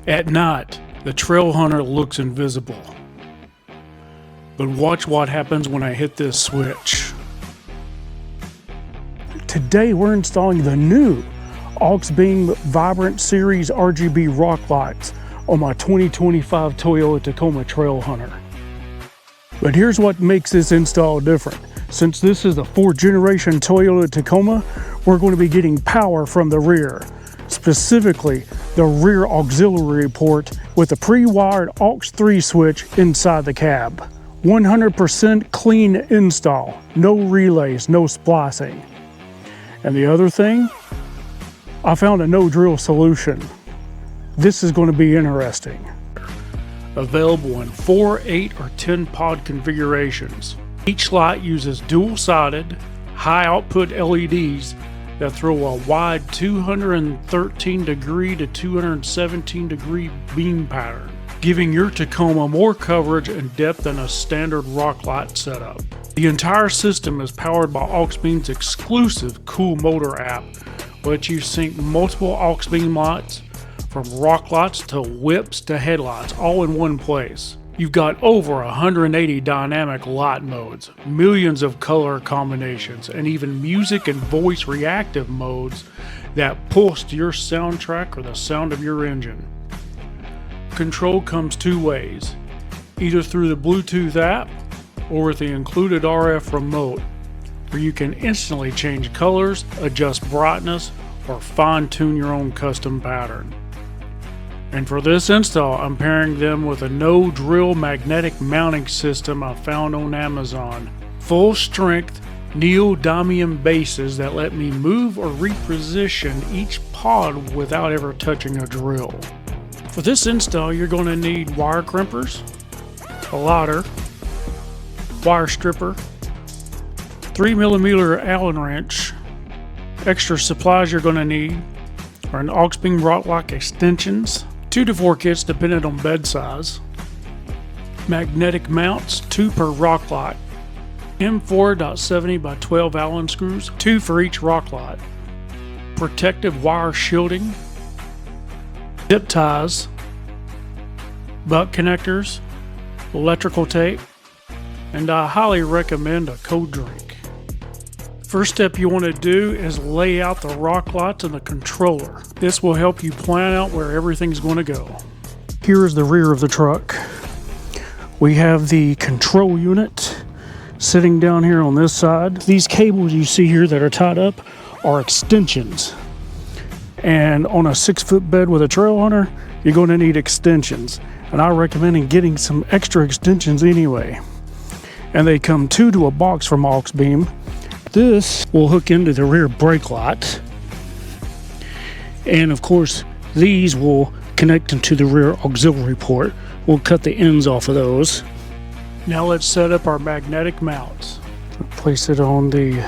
At night, the Trailhunter looks invisible. But watch what happens when I hit this switch. Today we're installing the new Auxbeam Vibrant Series RGB rock lights on my 2025 Toyota Tacoma Trailhunter. But here's what makes this install different. Since this is a 4th generation Toyota Tacoma, we're going to be getting power from the rear. Specifically, the rear auxiliary port with a pre-wired aux 3 switch inside the cab. 100% clean install, no relays, no splicing. And the other thing, I found a no drill solution. This is going to be interesting. Available in 4, 8, or 10 pod configurations. Each light uses dual-sided, high-output LEDs that throw a wide 213 degree to 217 degree beam pattern, giving your Tacoma more coverage and depth than a standard rock light setup. The entire system is powered by Auxbeam's exclusive Cool Motor app, which you sync multiple Auxbeam lights, from rock lights to whips to headlights, all in one place. You've got over 180 dynamic light modes, millions of color combinations, and even music and voice reactive modes that pulse to your soundtrack or the sound of your engine. Control comes 2 ways, either through the Bluetooth app or with the included RF remote, where you can instantly change colors, adjust brightness, or fine-tune your own custom pattern. And for this install, I'm pairing them with a no-drill magnetic mounting system I found on Amazon. Full-strength neodymium bases that let me move or reposition each pod without ever touching a drill. For this install, you're going to need wire crimpers, a ladder, wire stripper, 3mm Allen wrench. Extra supplies you're going to need are an Auxbeam rock lock extensions, 2 to 4 kits depending on bed size, magnetic mounts, 2 per rock light, M4.70 by 12 Allen screws, 2 for each rock light, protective wire shielding, zip ties, butt connectors, electrical tape, and I highly recommend a cold drink. First step you want to do is lay out the rock lights and the controller. This will help you plan out where everything's going to go. Here is the rear of the truck. We have the control unit sitting down here on this side. These cables you see here that are tied up are extensions. And on a 6-foot bed with a Trailhunter, you're going to need extensions. And I recommend getting some extra extensions anyway. And they come 2 to a box from Auxbeam. This will hook into the rear brake light, and of course these will connect into the rear auxiliary port. We'll cut the ends off of those. Now let's set up our magnetic mounts. Place it on the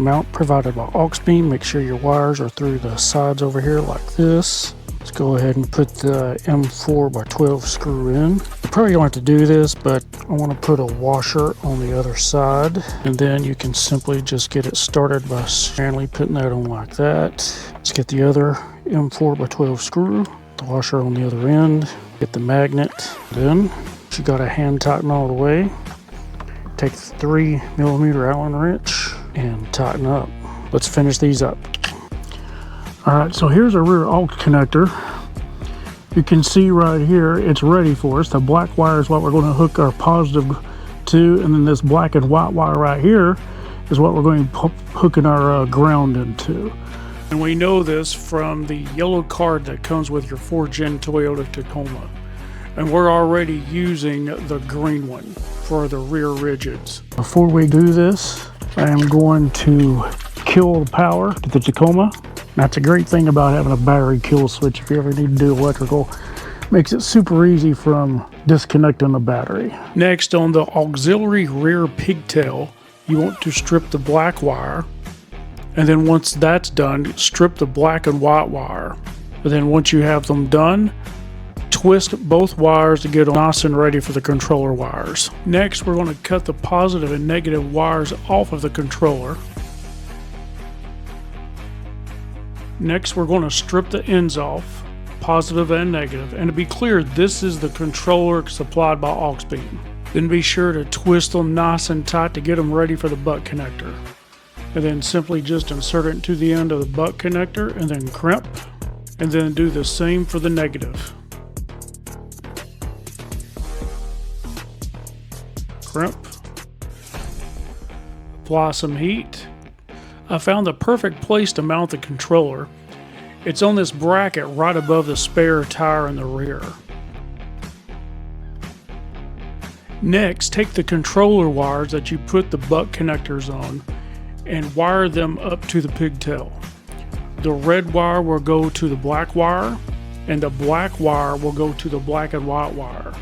mount provided by Auxbeam. Make sure your wires are through the sides over here like this. Let's go ahead and put the M4 by 12 screw in. You probably don't have to do this, but I want to put a washer on the other side. And then you can simply just get it started by manually putting that on like that. Let's get the other M4 by 12 screw, the washer on the other end, get the magnet. Then you got to hand tighten all the way. Take the 3mm Allen wrench and tighten up. Let's finish these up. Alright, so here's our rear aux connector. You can see right here, it's ready for us. The black wire is what we're going to hook our positive to, and then this black and white wire right here is what we're going to hooking our ground into. And we know this from the yellow card that comes with your 4th gen Toyota Tacoma. And we're already using the green one for the rear rigids. Before we do this, I am going to kill the power to the Tacoma. That's a great thing about having a battery kill switch. If you ever need to do electrical, makes it super easy from disconnecting the battery. Next, on the auxiliary rear pigtail, you want to strip the black wire, and then once that's done, strip the black and white wire. And then once you have them done, twist both wires to get them nice and ready for the controller wires. Next, we're going to cut the positive and negative wires off of the controller. Next, we're going to strip the ends off, positive and negative. And to be clear, this is the controller supplied by Auxbeam. Then be sure to twist them nice and tight to get them ready for the butt connector. And then simply just insert it into the end of the butt connector and then crimp. And then do the same for the negative. Crimp. Apply some heat. I found the perfect place to mount the controller. It's on this bracket right above the spare tire in the rear. Next, take the controller wires that you put the butt connectors on and wire them up to the pigtail. The red wire will go to the black wire, and the black wire will go to the black and white wire.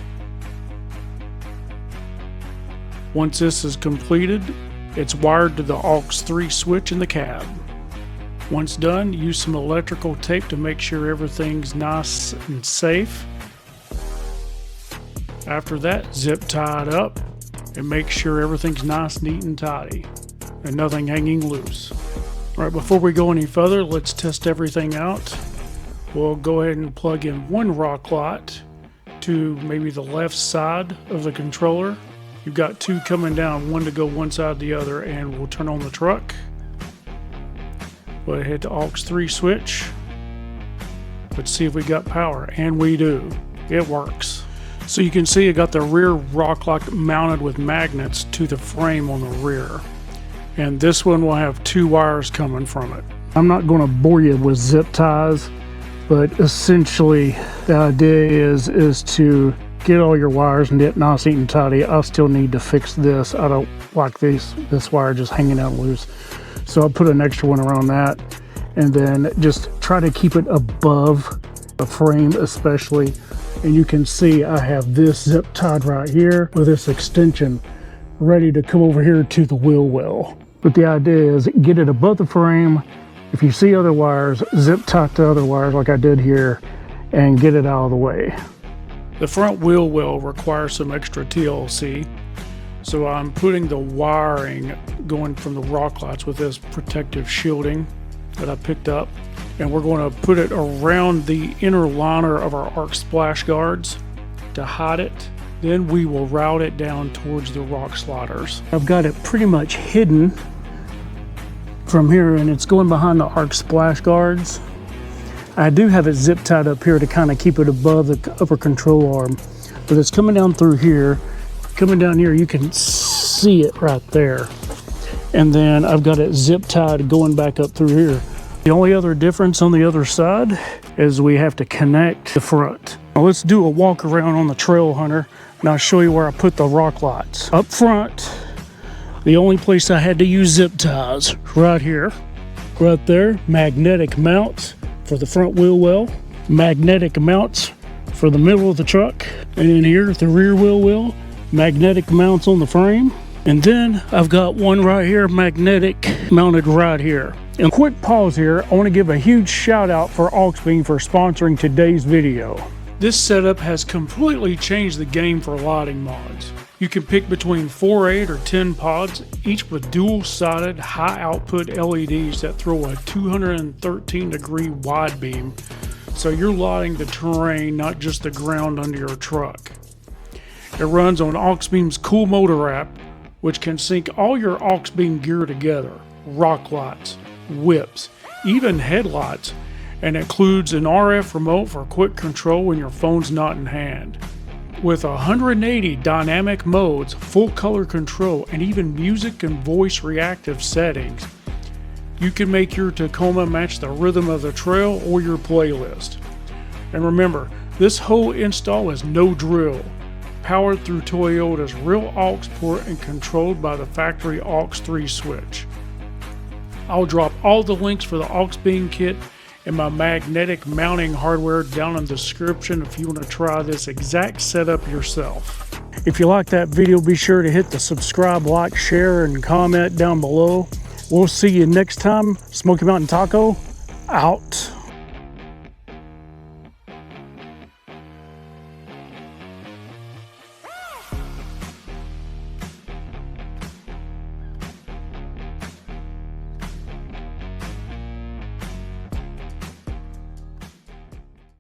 Once this is completed, it's wired to the aux 3 switch in the cab. Once done, use some electrical tape to make sure everything's nice and safe. After that, zip tie it up and make sure everything's nice, neat, and tidy, and nothing hanging loose. All right, before we go any further, let's test everything out. We'll go ahead and plug in one rock light to maybe the left side of the controller. You've got two coming down, one to go one side the other, and we'll turn on the truck. Go ahead, hit the aux 3 switch. Let's see if we got power, and we do. It works. So you can see I got the rear rock light mounted with magnets to the frame on the rear. And this one will have 2 wires coming from it. I'm not going to bore you with zip ties, but essentially the idea is to get all your wires knit nice, neat, and tidy. I still need to fix this. I don't like this wire just hanging out loose. So I'll put an extra one around that, and then just try to keep it above the frame especially. And you can see I have this zip tied right here with this extension ready to come over here to the wheel well. But the idea is get it above the frame. If you see other wires, zip tie the other wires like I did here and get it out of the way. The front wheel well requires some extra TLC. So I'm putting the wiring going from the rock lights with this protective shielding that I picked up. And we're going to put it around the inner liner of our arc splash guards to hide it. Then we will route it down towards the rock sliders. I've got it pretty much hidden from here, and it's going behind the arc splash guards. I do have it zip tied up here to kind of keep it above the upper control arm, but it's coming down through here. Coming down here, you can see it right there. And then I've got it zip tied going back up through here. The only other difference on the other side is we have to connect the front. Now let's do a walk around on the Trailhunter, and I'll show you where I put the rock lights. Up front, the only place I had to use zip ties, right here, right there, magnetic mounts for the front wheel well, magnetic mounts for the middle of the truck, and in here at the rear wheel well, magnetic mounts on the frame. And then I've got one right here, magnetic mounted right here. And quick pause here, I want to give a huge shout out for Auxbeam for sponsoring today's video. This setup has completely changed the game for lighting mods. You can pick between 4, 8, or 10 pods, each with dual-sided high output LEDs that throw a 213-degree wide beam, so you're lighting the terrain, not just the ground under your truck. It runs on Auxbeam's cool motor app, which can sync all your Auxbeam gear together, rock lights, whips, even headlights, and includes an RF remote for quick control when your phone's not in hand. With 180 dynamic modes, full color control, and even music and voice reactive settings, you can make your Tacoma match the rhythm of the trail or your playlist. And remember, this whole install is no drill, powered through Toyota's real aux port and controlled by the factory aux 3 switch. I'll drop all the links for the Auxbeam kit and my magnetic mounting hardware down in the description if you want to try this exact setup yourself. If you like that video, be sure to hit the subscribe, like, share, and comment down below. We'll see you next time. Smoky Mountain Taco, out.